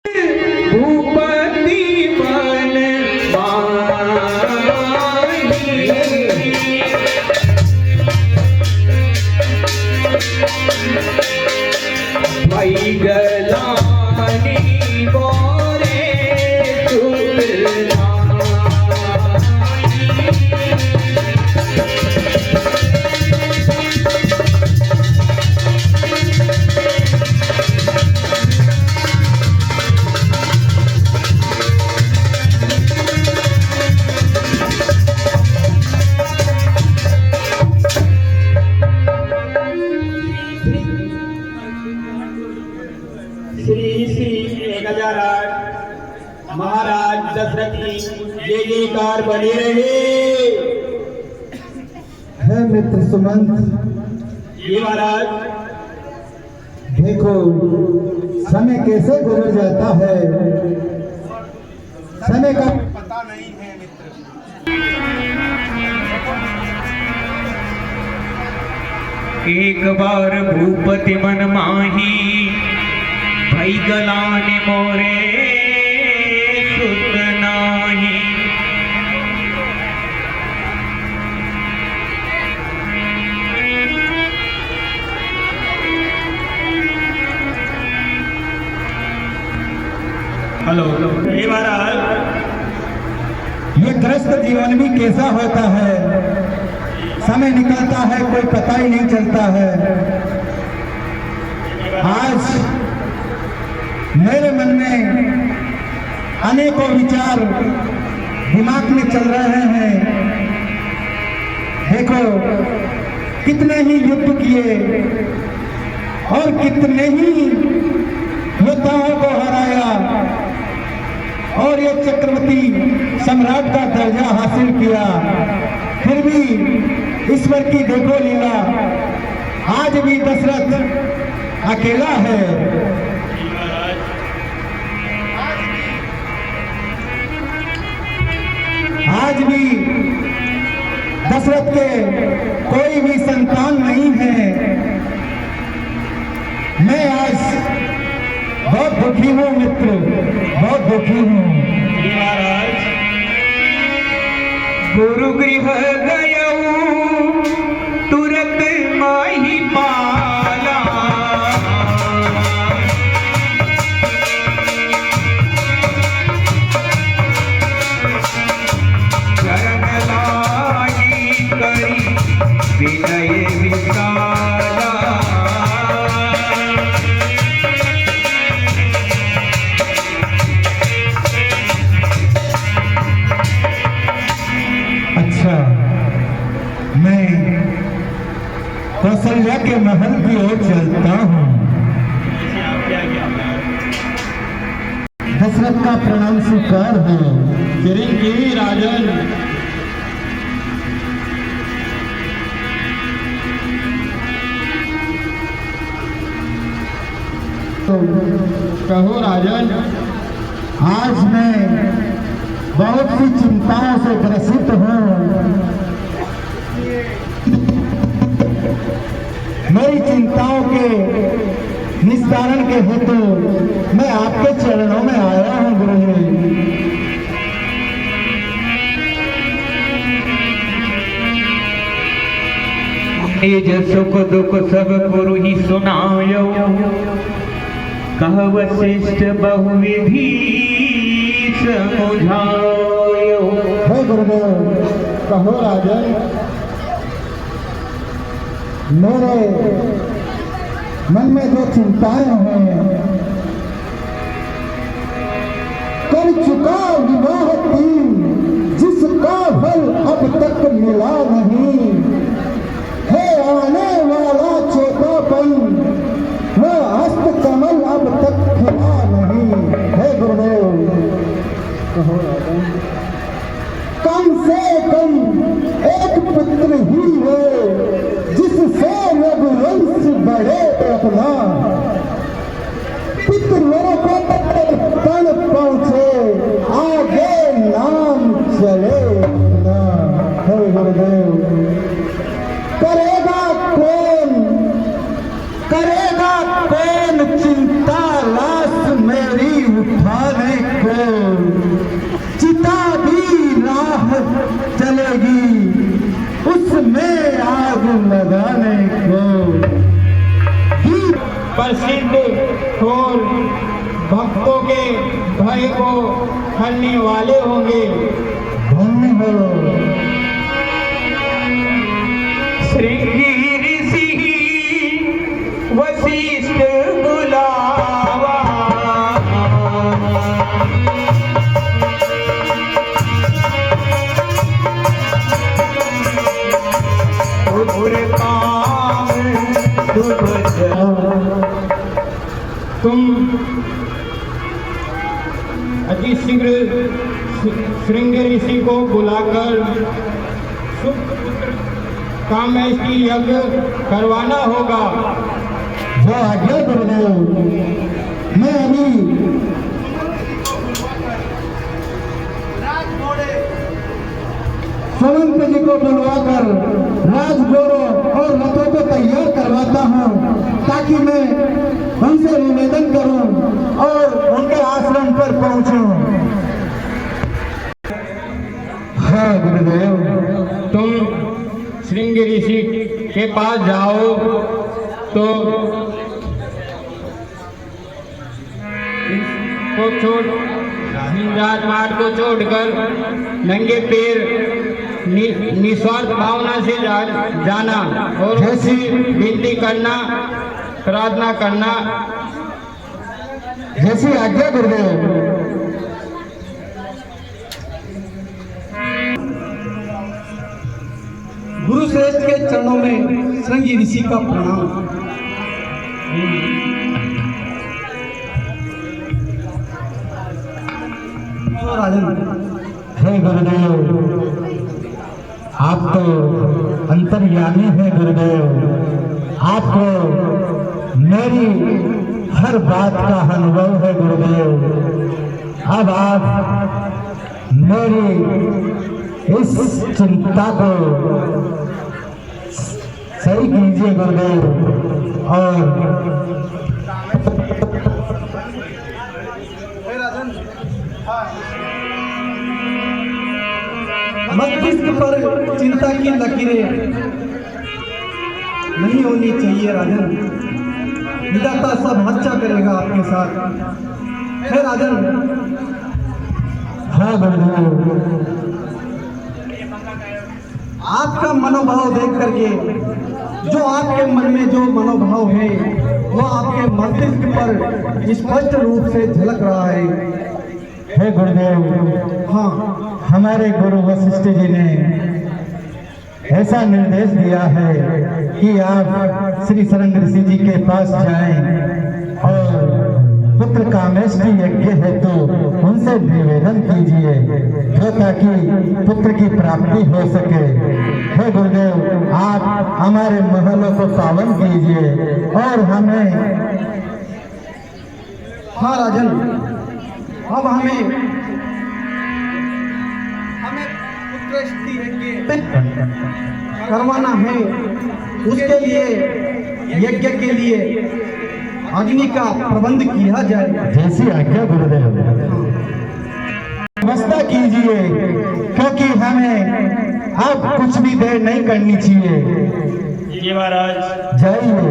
भूपति बन भाई गलानी बोरे श्री श्री 1008 महाराज दशरथ की जय जयकार बनी रहे। है मित्र सुमंत, ये महाराज देखो समय कैसे गुजर जाता है, समय का पता नहीं है मित्र। एक बार भूपति मन माही भाई गलाने मोरे सुत नाही। हेलो ये महाराज, ये ग्रस्त जीवन भी कैसा होता है, समय निकलता है कोई पता ही नहीं चलता है। आज मेरे मन में अनेकों विचार दिमाग में चल रहे हैं। देखो कितने ही युद्ध किए और कितने ही योद्धाओं को हराया और ये चक्रवर्ती सम्राट का दर्जा हासिल किया, फिर भी ईश्वर की देखो लीला, आज भी दशरथ अकेला है। आज भी दशरथ के कोई भी संतान नहीं है। मैं आज बहुत दुखी हूँ मित्र, बहुत दुखी हूँ। महाराज गुरु गृह गयऊ तुरत माही पाला। चरण लाई करी विनय विशाला। अच्छा, मैं कौशल्या के महल की ओर चलता हूँ। दशरथ का प्रणाम स्वीकार है। चिरंजीवी राजन। तो कहो राजन। आज मैं बहुत सी चिंताओं से ग्रसित हूँ। मेरी चिंताओं के निस्तारण के हेतु मैं आपके चरणों में आया हूँ गुरुजी। निज सुख दुख सब गुरु ही सुनायो। कह वशिष्ठ बहुविधि समझायो। हे गुरुदेव, कहो राजन। मेरे मन में जो चिंताएं हैं, कर चुका विवाह तीन जिसका फल अब तक मिला नहीं, है आने वाला चौथापन वह हस्त कमल अब तक खिला नहीं। हे गुरुदेव, कहो राजन। कम से कम एक पुत्र ही है जिससे रघुवंश बढ़े अपना, पितरों को तन पहुंचे आगे नाम चले अपना। हे गुरुदेव, करेगा कौन चिंता लाश मेरी उठाने को, चिता भी राह चलेगी उसमें आग लगाने को। प्रसिद्ध और भक्तों के भय को हरने वाले होंगे। धन्य हो श्रृंगी ऋषि वशिष्ठ बुलावा, और काम शुभ तुम अति शीघ्र श्रृंग ऋषि को बुलाकर सुपुत्र कामेश की यज्ञ करवाना होगा। जो आज्ञा गुरुदेव। मैं अभी संवंत जी को बुलवाकर राजगोरों और रथों को तैयार करवाता हूँ, ताकि मैं उनसे निवेदन करूं और उनके आश्रम पर पहुंचूं। हाँ गुरुदेव। तुम श्रृंग ऋषि के पास जाओ तो इसको छोड़ राजमार्ग को छोड़कर नंगे पैर निस्वार्थ भावना से जाना और जैसी विनती करना, प्रार्थना करना। जैसी आज्ञा गुरुदेव। गुरु श्रेष्ठ के चरणों में श्रृंगी ऋषि का प्रणाम। हे गुरुदेव, आप तो अंतर्यामी हैं गुरुदेव। आपको मेरी हर बात का अनुभव है गुरुदेव। अब आप मेरी इस चिंता को सही कीजिए गुरुदेव। और मस्तिष्क पर चिंता की लकीरें नहीं होनी चाहिए राजन। विधाता सब अच्छा करेगा आपके साथ। है राजन। हाँ गुरुदेव। आपका मनोभाव देख करके जो आपके मन में जो मनोभाव है वो आपके मस्तिष्क पर स्पष्ट रूप से झलक रहा है। हे गुरुदेव, हाँ, हमारे गुरु वशिष्ठ जी ने ऐसा निर्देश दिया है कि आप श्री श्रृंग ऋषि जी के पास जाएं और पुत्र कामेश की यज्ञ हेतु उनसे निवेदन कीजिए, जो ताकि पुत्र की प्राप्ति हो सके। हे गुरुदेव, आप हमारे महलों को पावन कीजिए और हमें। हाँ राजन, अब हमें करवाना है। उसके लिए यज्ञ के लिए अग्नि का प्रबंध किया जाए। जैसी आज्ञा गुरुदेव। व्यवस्था कीजिए, क्योंकि हमें अब कुछ भी देर नहीं करनी चाहिए। महाराज जाइए।